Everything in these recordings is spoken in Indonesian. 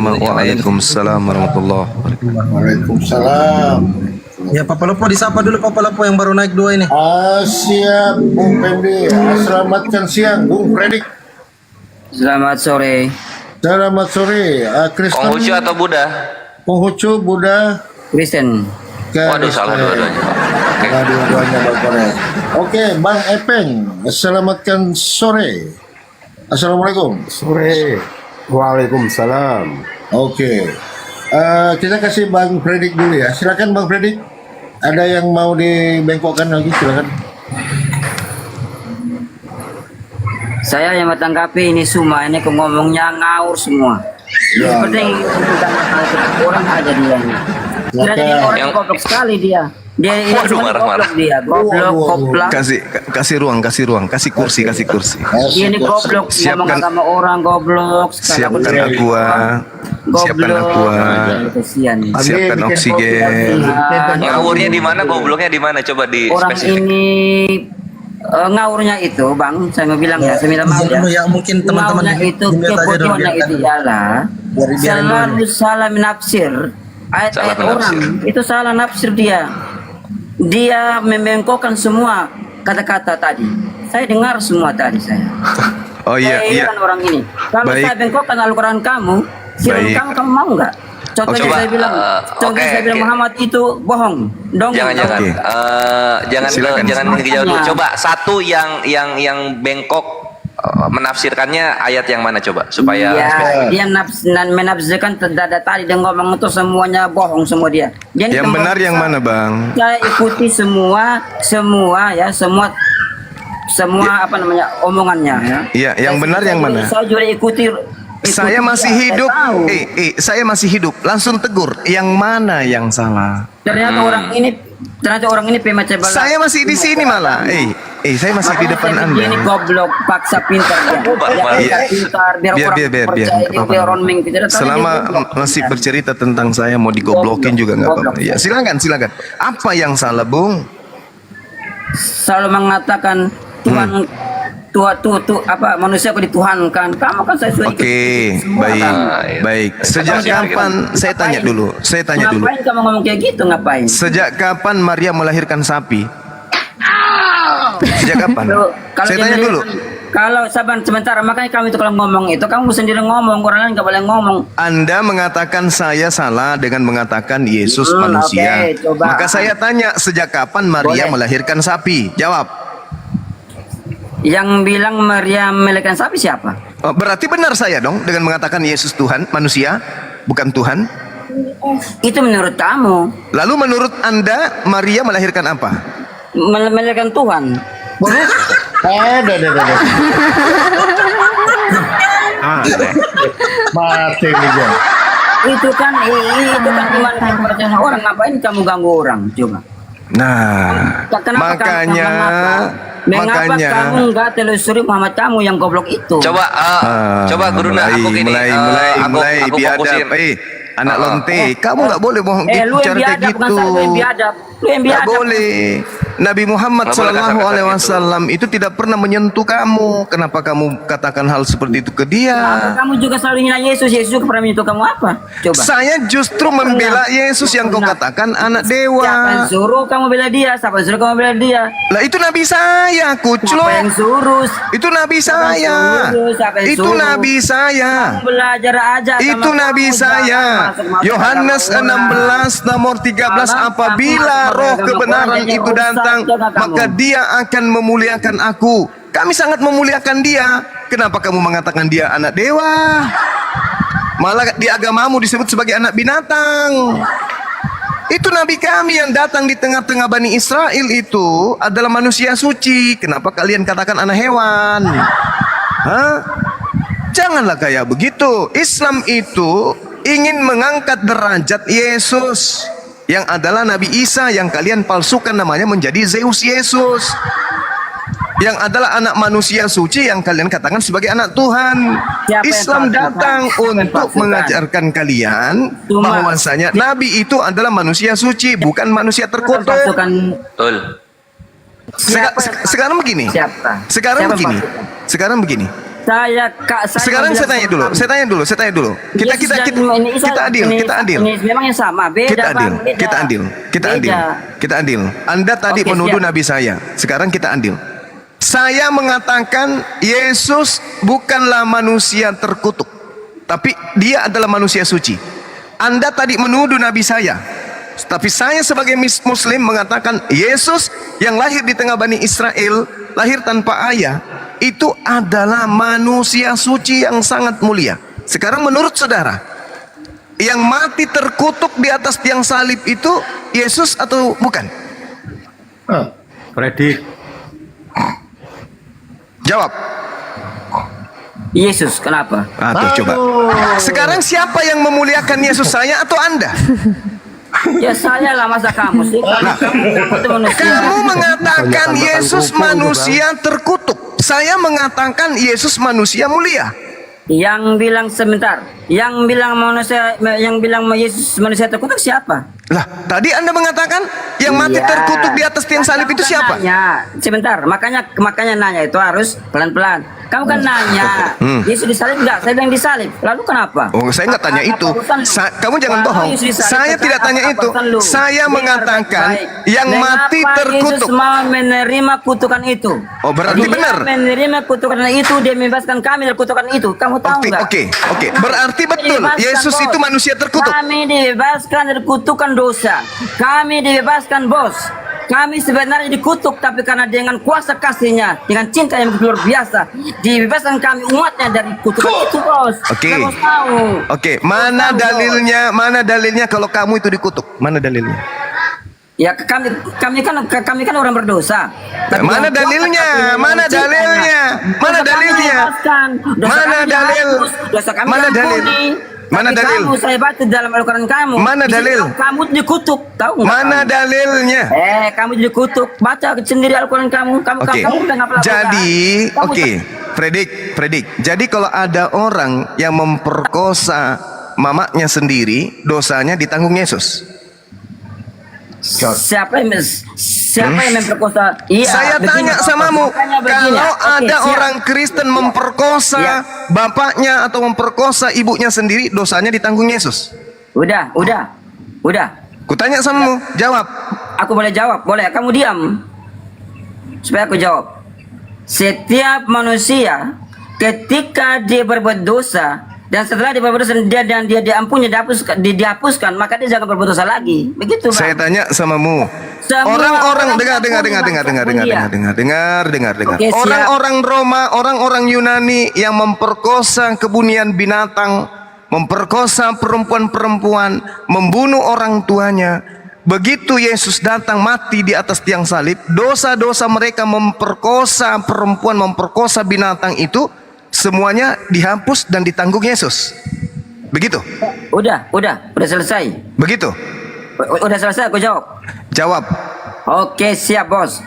Waalaikumsalam warahmatullahi wabarakatuh. Waalaikumsalam. Ya, Papa Lopo disapa dulu Papa Lopo yang baru naik 2 ini. Siap, Bung Pendi. Selamatkan siang, Bung Predik. Selamat sore. Selamat sore. Kristen. Konghucu atau Buddha? Konghucu, Buddha. Kristen. Waduh, salah dua-duanya. Oke. Dua-duanya Bang Korek. Oke, Bang Epeng. Selamatkan sore. Assalamualaikum. Sore. Waalaikumsalam. Oke. Kita kasih Bang Predik dulu ya. Silakan Bang Predik. Ada yang mau dibengkokkan lagi, silakan. Saya yang bertanggapi ini semua ini ngomongnya ngawur semua. Ya, Seperti orang aja dia ini. Tidak ada orang yang goblok sekali dia. Dia ini Waduh, cuma marah-marah. goblok dia. Goblok, goblok. Kasih ruang, kasih kursi. Dia ini goblok, ngomong Siapkan- agama orang goblok. Siapkan aqua, Kesian. siapkan oksigen. Ngawurnya di mana? Gobloknya di mana? Coba di Orang spesifik. ini ngawurnya itu, Bang, saya mau bilang ya, saya minta maaf ya. Ya, mungkin teman-teman Ngawurnya itu, di-mute aja dulu, kebodohannya biarkan itu dulu. ialah Biarin selalu dulu. salah menafsir ayat-ayat Salah menafsir. orang. Itu salah nafsir dia. Dia membengkokkan semua kata-kata tadi. Saya dengar semua tadi saya. Oh iya, Saya iya. heran orang ini. Kalau Baik. saya bengkokkan Al-Quran kamu, firman Baik. kamu mau nggak? Contohnya Coba, saya bilang, contohnya oke, saya bilang oke. Muhammad itu bohong, dong. Jangan-jangan, Oke. Silakan. jangan kejauh dulu. Makanya. Coba satu yang bengkok menafsirkannya ayat yang mana coba supaya Iya, spesifik. dia menafsirkan tadi dia ngomong itu semuanya bohong semua dia. Dia Yang ngomong, benar yang mana, Bang? Saya ikuti semua apa namanya omongannya ya. Iya, yang benar yang mana? Saya juga ikuti. Saya masih dia, hidup. saya tahu. Saya masih hidup. Langsung tegur. Yang mana yang salah? Ternyata orang ini pemecah belah. Saya masih di sini malah. Saya masih di depan Anda. Ini goblok, paksa pintar dia. Iya. Pintar biar Biar, orang biar. percaya dia, Apa-apa. biar orang mengikuti. Ternyata dia Selama goblok. masih bercerita tentang saya mau digoblokin juga nggak apa-apa. Ya, silakan. Apa yang salah, Bung? Selalu mengatakan Tuhan apa manusia kok dituhankan. Kamu kan saya sudah ikut Oke, semua, baik, kan? baik. Sejak kapan? Saya tanya dulu. Ngapain kamu ngomong kayak gitu? Ngapain? Sejak kapan Maria melahirkan sapi? Sejak kapan? Kalau Saya dia tanya dulu. Kalau sabar sebentar, makanya kamu itu kalau ngomong itu kamu sendiri ngomong, orang lain nggak boleh ngomong. Anda mengatakan saya salah dengan mengatakan Yesus manusia. oke, coba. Maka saya tanya, sejak kapan Maria Boleh. melahirkan sapi? Jawab. Yang bilang Maria melahirkan sapi siapa? Oh, berarti benar saya dong dengan mengatakan Yesus Tuhan, manusia, bukan Tuhan. Itu menurut kamu Lalu menurut Anda Maria melahirkan apa? melahirkan Tuhan. Ada. Mati nih, Jan. Itu kan iman kepercayaan orang. Ngapain kamu ganggu orang? Coba. Nah, Kenapa Mengapa kamu nggak telusuri Muhammad kamu yang goblok itu? Coba coba Guruna aku gini. mulai Aku biadab. fokusin. Anak lonte, kamu nggak boleh bohong lu yang cara kayak biadab, bukan gitu. saya lu yang biadab. Lu yang Nggak biadab. boleh. Nabi Muhammad Nggak boleh Sallallahu kasar-kasar Alaihi gitu. Wasallam itu tidak pernah menyentuh kamu. Kenapa kamu katakan hal seperti itu ke dia? Kamu juga selalu hina Yesus. Yesus juga pernah menyentuh kamu apa? Coba. Saya justru membela Yesus yang kau katakan anak Siapa yang dewa. suruh kamu bela dia? Siapa yang suruh kamu bela dia? Lah itu Nabi saya, Siapa yang kuclok. suruh? Itu Nabi Siapa yang saya. suruh? Siapa yang Itu suruh? Nabi saya. Kamu belajar aja sama Itu Nabi kamu, saya. jangan masuk-masuk Yohanes agama orang. 16 nomor 13, Kalau apabila kamu roh agama kebenaran orang yang itu rusak, datang, jaga kamu. maka dia akan memuliakan aku. Kami sangat memuliakan dia. Kenapa kamu mengatakan dia anak dewa? Malah di agamamu disebut sebagai anak binatang. Itu Nabi kami yang datang di tengah-tengah Bani Israel itu adalah manusia suci. Kenapa kalian katakan anak hewan? Hah? Janganlah kayak begitu. Islam itu ingin mengangkat derajat Yesus yang adalah Nabi Isa yang kalian palsukan namanya menjadi Zeus Yesus, yang adalah anak manusia suci yang kalian katakan sebagai anak Tuhan. Siapa yang Islam palsukan? datang Siapa yang untuk palsukan? mengajarkan kalian Cuma- bahwasanya Nabi itu adalah manusia suci, bukan manusia terkutuk. Pasukan Betul. Sekarang begini. Siapa? Sekarang Siapa begini. pasukan? Sekarang begini. Sekarang saya tanya dulu. Kita adil. Memangnya sama, beda Bang, beda. Kita adil. Anda tadi Oke, menuduh siap. Nabi saya. Sekarang kita adil. Saya mengatakan Yesus bukanlah manusia terkutuk, tapi dia adalah manusia suci. Anda tadi menuduh Nabi saya. Tapi saya sebagai Muslim mengatakan Yesus yang lahir di tengah Bani Israel, lahir tanpa ayah, itu adalah manusia suci yang sangat mulia. Sekarang menurut saudara, yang mati terkutuk di atas tiang salib itu Yesus atau bukan? Predik. Jawab. Yesus, kenapa? Tuh, coba. Sekarang siapa yang memuliakan Yesus, saya atau Anda? Ya saya lah, masa kamu sih? Kamu mengatakan Yesus manusia terkutuk. Saya mengatakan Yesus manusia mulia. Yang bilang sebentar, yang bilang Yesus manusia terkutuk siapa? Lah, tadi Anda mengatakan yang mati Iya. terkutuk di atas tiang salib itu siapa? Nanya. Sebentar, makanya nanya itu harus pelan-pelan. Kamu kan nanya, Yesus disalib enggak? Saya bilang disalib. Lalu kenapa? Oh, saya nggak tanya itu. Kamu jangan bohong. Saya tidak tanya itu. Saya mengatakan yang mati terkutuk. Yesus mau menerima kutukan itu. Oh, berarti Dia benar. menerima kutukan itu, dia membebaskan kami dari kutukan itu. Kamu tahu nggak? Oke. Berarti betul. Dibebaskan, Yesus Bos. itu manusia terkutuk. Kami dibebaskan dari kutukan dosa. Kami dibebaskan, Bos. Kami sebenarnya dikutuk, tapi karena dengan kuasa kasihnya, dengan cinta yang luar biasa, dibebaskan kami umatnya dari kutukan itu, Bos. Oke. Kamu tahu. Oke, mana dalilnya? Mana dalilnya kalau kamu itu dikutuk? Mana dalilnya? Ya kami kan orang berdosa. Tapi Mana dengan kuasa dalilnya? kasihnya, Mana dengan dalilnya? cintanya, Mana dosa kami dalilnya? dibebaskan, dosa Mana kami dalil? dihapus, dosa kami Mana dalil? diampuni. Mana Tapi dalil? Kamu saya baca dalam Al-Quran kamu. Mana Di situ dalil? Kamu dikutuk, tahu nggak? Mana kamu? dalilnya? Kamu dikutuk. Baca sendiri Al-Quran kamu. Oke. Kamu udah nggak pernah Jadi, baca. Kamu oke. Predik. Jadi kalau ada orang yang memperkosa mamanya sendiri, dosanya ditanggung Yesus. Siapa yang memperkosa? Iya. Saya begini. tanya samamu, Makanya begini. kalau Oke, ada siap. orang Kristen memperkosa Iya. bapaknya atau memperkosa ibunya sendiri, dosanya ditanggung Yesus. Udah. Kutanya samamu, jawab. Aku boleh jawab, boleh. Kamu diam. Supaya aku jawab. Setiap manusia ketika dia berbuat dosa dan setelah dia berbuat dosa dia diampuni, dihapuskan, maka dia jangan berbuat dosa lagi. Begitu, Bang. Saya tanya samamu. Semua Orang-orang orang dengar. Oke, siap. Orang-orang Roma, orang-orang Yunani yang memperkosa kebunian binatang, memperkosa perempuan-perempuan, membunuh orang tuanya. Begitu Yesus datang mati di atas tiang salib, dosa-dosa mereka memperkosa perempuan, memperkosa binatang itu semuanya dihapus dan ditanggung Yesus. Begitu? Udah selesai. Begitu? Udah selesai aku jawab. Jawab. Oke, siap, Bos.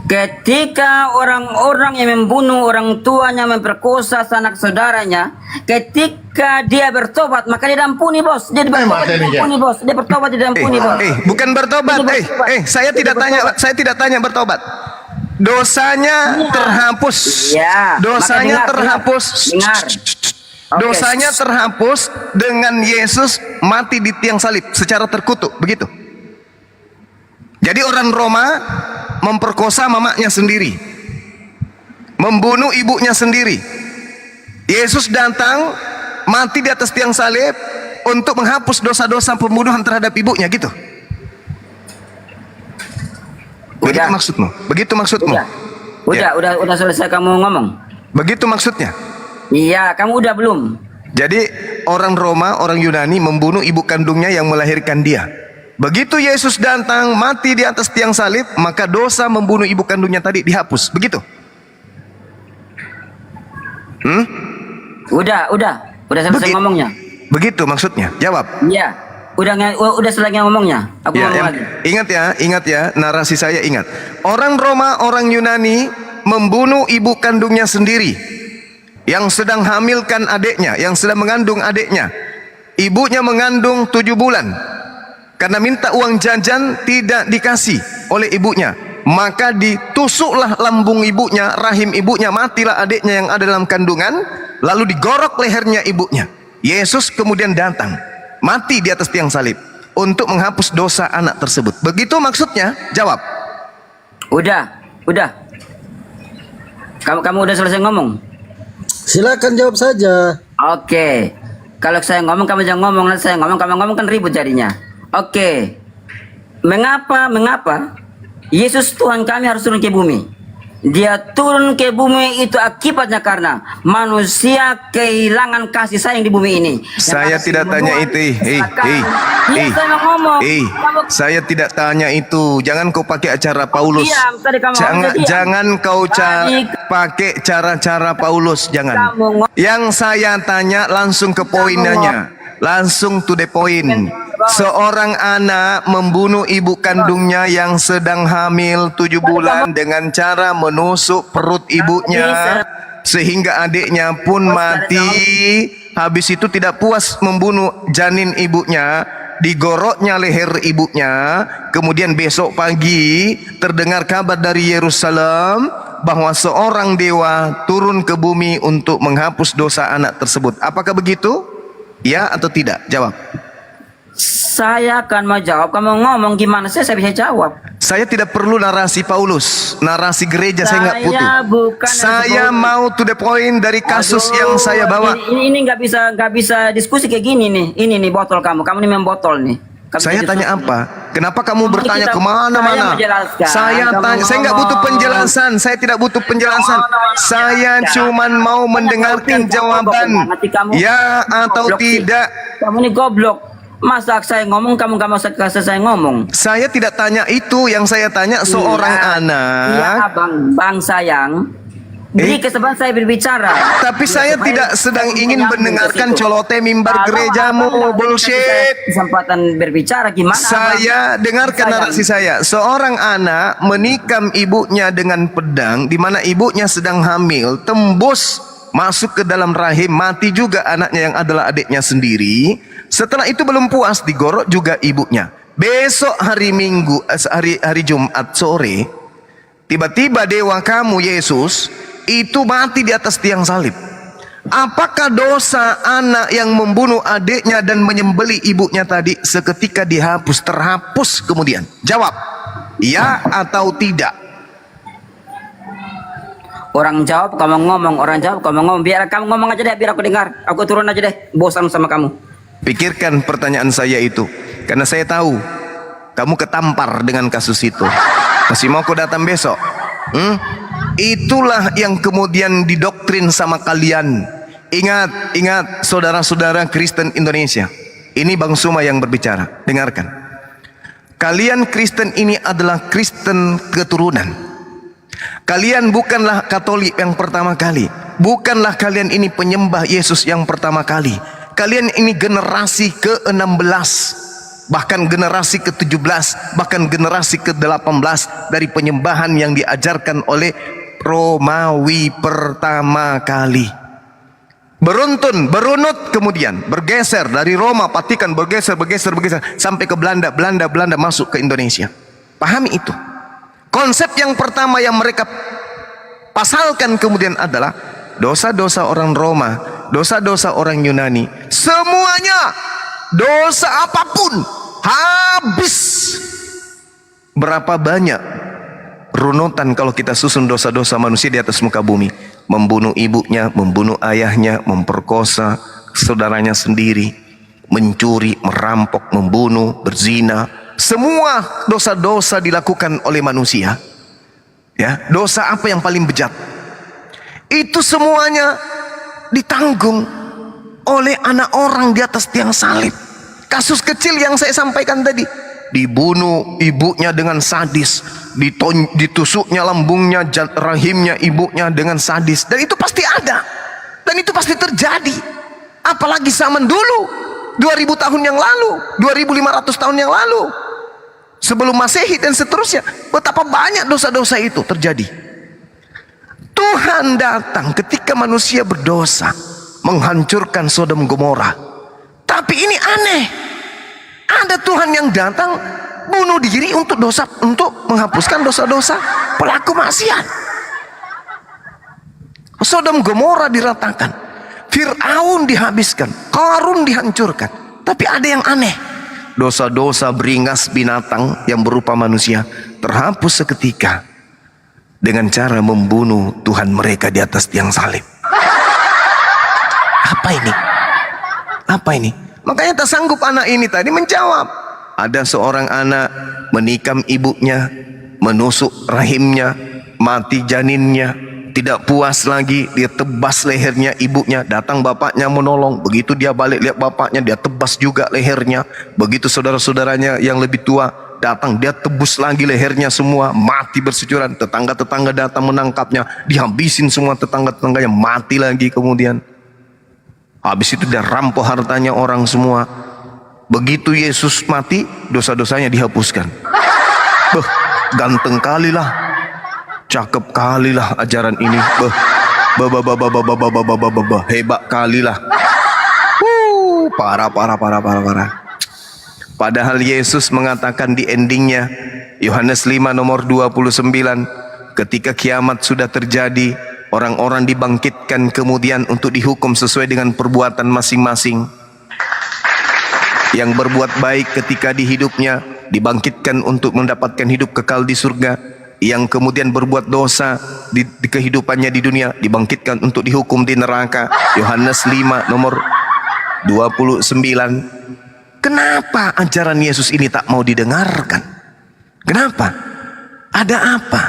Ketika orang-orang yang membunuh orang tuanya, memperkosa sanak saudaranya, ketika dia bertobat, maka dia diampuni, Bos. Dia diampuni, Bos. Dia bertobat, dia diampuni, Bos. Bukan bertobat. Saya tidak tanya bertobat. Dosanya terhapus. Ya, Dosanya maka terhapus. dengar. Oke. Dosanya terhapus dengan Yesus mati di tiang salib secara terkutuk, begitu. Jadi orang Roma memperkosa mamanya sendiri, membunuh ibunya sendiri. Yesus datang mati di atas tiang salib untuk menghapus dosa-dosa pembunuhan terhadap ibunya, gitu. Begitu maksudmu? Begitu maksudmu? Udah selesai kamu ngomong. Begitu maksudnya? Iya, kamu udah belum? Jadi orang Roma, orang Yunani membunuh ibu kandungnya yang melahirkan dia. Begitu Yesus datang mati di atas tiang salib, maka dosa membunuh ibu kandungnya tadi dihapus. Begitu? Udah selesai ngomongnya. Begitu maksudnya? Jawab. Iya. Udah selesai ngomongnya. Aku ngomong lagi. Ingat ya, narasi saya ingat. Orang Roma, orang Yunani membunuh ibu kandungnya sendiri yang sedang hamilkan adiknya, yang sedang mengandung adiknya. Ibunya mengandung 7 bulan. Karena minta uang jajan tidak dikasih oleh ibunya. maka ditusuklah lambung ibunya, rahim ibunya, matilah adiknya yang ada dalam kandungan, lalu digorok lehernya ibunya. Yesus kemudian datang, mati di atas tiang salib untuk menghapus dosa anak tersebut. Begitu maksudnya? Jawab. Udah. Kamu udah selesai ngomong? Silakan jawab saja. Oke. Kalau saya ngomong kamu jangan ngomong, nanti saya ngomong kamu ngomong kan ribut jadinya. Oke. Mengapa Yesus Tuhan kami harus turun ke bumi? Dia turun ke bumi itu akibatnya karena manusia kehilangan kasih sayang di bumi ini. Saya tidak tanya itu. Saya tidak tanya itu. Jangan kau pakai acara Paulus. Jangan kau pakai cara-cara Paulus. Jangan. Yang saya tanya langsung ke poinnya. Langsung to the point. Seorang anak membunuh ibu kandungnya yang sedang hamil 7 bulan dengan cara menusuk perut ibunya sehingga adiknya pun mati. Habis itu tidak puas membunuh janin ibunya, digoroknya leher ibunya. Kemudian besok pagi terdengar kabar dari Yerusalem bahwa seorang dewa turun ke bumi untuk menghapus dosa anak tersebut. Apakah begitu? Ya atau tidak? Jawab. Saya akan menjawab. Kamu ngomong gimana saya bisa jawab. Saya tidak perlu narasi Paulus, narasi gereja saya nggak butuh. Saya mau to the point dari kasus yang saya bawa. Ini nggak bisa diskusi kayak gini nih. Ini nih botol kamu nih membotol nih. Saya tanya apa? Kenapa kamu bertanya kemana-mana? Saya tanya, saya nggak butuh penjelasan. Saya tidak butuh penjelasan. Saya cuman mau mendengarkan jawaban. Ya atau tidak. Kamu ini goblok. Masa saya ngomong kamu nggak mau saya ngomong? Saya tidak tanya itu. Yang saya tanya seorang anak. Iya, bang sayang. Beri kesempatan saya berbicara. Tapi saya tidak sedang ingin mendengarkan colote mimbar gerejamu. Bullshit. Kesempatan berbicara gimana? Saya dengarkan narasi saya. Seorang anak menikam ibunya dengan pedang, di mana ibunya sedang hamil, tembus masuk ke dalam rahim, mati juga anaknya yang adalah adiknya sendiri. Setelah itu belum puas, digorok juga ibunya. Besok hari Minggu, hari Jumat sore, tiba-tiba dewa kamu Yesus itu mati di atas tiang salib. Apakah dosa anak yang membunuh adiknya dan menyembelih ibunya tadi seketika terhapus kemudian? Jawab, ya atau tidak? Orang jawab kamu ngomong, orang jawab kamu ngomong. Biar kamu ngomong aja deh, biar aku dengar. Aku turun aja deh, bosan sama kamu. Pikirkan pertanyaan saya itu, karena saya tahu kamu ketampar dengan kasus itu. Masih mau kau datang besok? Itulah yang kemudian didoktrin sama kalian. Ingat saudara-saudara Kristen Indonesia. Ini Bang Suma yang berbicara. Dengarkan. Kalian Kristen ini adalah Kristen keturunan. Kalian bukanlah Katolik yang pertama kali. Bukanlah kalian ini penyembah Yesus yang pertama kali. Kalian ini generasi ke-16, bahkan generasi ke-17, bahkan generasi ke-18 dari penyembahan yang diajarkan oleh Romawi pertama kali. Berunut kemudian bergeser dari Roma, Vatikan, bergeser sampai ke Belanda masuk ke Indonesia. Pahami itu. Konsep yang pertama yang mereka pasalkan kemudian adalah dosa-dosa orang Roma, dosa-dosa orang Yunani, semuanya dosa apapun habis. Berapa banyak runutan kalau kita susun dosa-dosa manusia di atas muka bumi? Membunuh ibunya, membunuh ayahnya, memperkosa saudaranya sendiri, mencuri, merampok, membunuh, berzina. Semua dosa-dosa dilakukan oleh manusia. Ya, dosa apa yang paling bejat? Itu semuanya ditanggung oleh anak orang di atas tiang salib. Kasus kecil yang saya sampaikan tadi, dibunuh ibunya dengan sadis, ditusuknya lambungnya, rahimnya ibunya dengan sadis, dan itu pasti ada, dan itu pasti terjadi. Apalagi zaman dulu, 2000 tahun yang lalu, 2500 tahun yang lalu, sebelum Masehi dan seterusnya, betapa banyak dosa-dosa itu terjadi. Tuhan datang ketika manusia berdosa, menghancurkan Sodom Gomora. Tapi ini aneh, ada Tuhan yang datang bunuh diri untuk menghapuskan dosa-dosa pelaku maksiat. Sodom Gomora diratakan, Fir'aun dihabiskan, Qarun dihancurkan. Tapi ada yang aneh, dosa-dosa beringas binatang yang berupa manusia terhapus seketika dengan cara membunuh Tuhan mereka di atas tiang salib. Apa ini? Apa ini? Makanya tak sanggup anak ini tadi menjawab. Ada seorang anak menikam ibunya, menusuk rahimnya, mati janinnya. Tidak puas lagi, dia tebas lehernya ibunya. Datang bapaknya menolong. Begitu dia balik lihat bapaknya, dia tebas juga lehernya. Begitu saudara-saudaranya yang lebih tua datang, dia tebus lagi lehernya semua. Mati bersecuran. Tetangga-tetangga datang menangkapnya, dihabisin semua tetangga-tetangganya, mati lagi kemudian. Habis itu dia rampok hartanya orang semua. Begitu Yesus mati, dosa-dosanya dihapuskan. Ganteng kalilah, cakep kalilah ajaran ini. Hebat kalilah. Parah. Padahal Yesus mengatakan di endingnya, Yohanes 5 nomor 29, ketika kiamat sudah terjadi, orang-orang dibangkitkan kemudian untuk dihukum sesuai dengan perbuatan masing-masing. Yang berbuat baik ketika di hidupnya dibangkitkan untuk mendapatkan hidup kekal di surga. Yang kemudian berbuat dosa di kehidupannya di dunia dibangkitkan untuk dihukum di neraka. Yohanes 5 nomor 29. Kenapa ajaran Yesus ini tak mau didengarkan? Kenapa? Ada apa?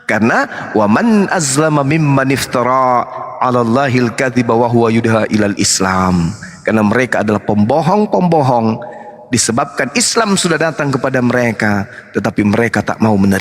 Karena waman azlama mimman iftara 'ala Allahil kadziba wa huwa yudha ilal Islam. Karena mereka adalah pembohong-pembohong disebabkan Islam sudah datang kepada mereka, tetapi mereka tak mau menerima.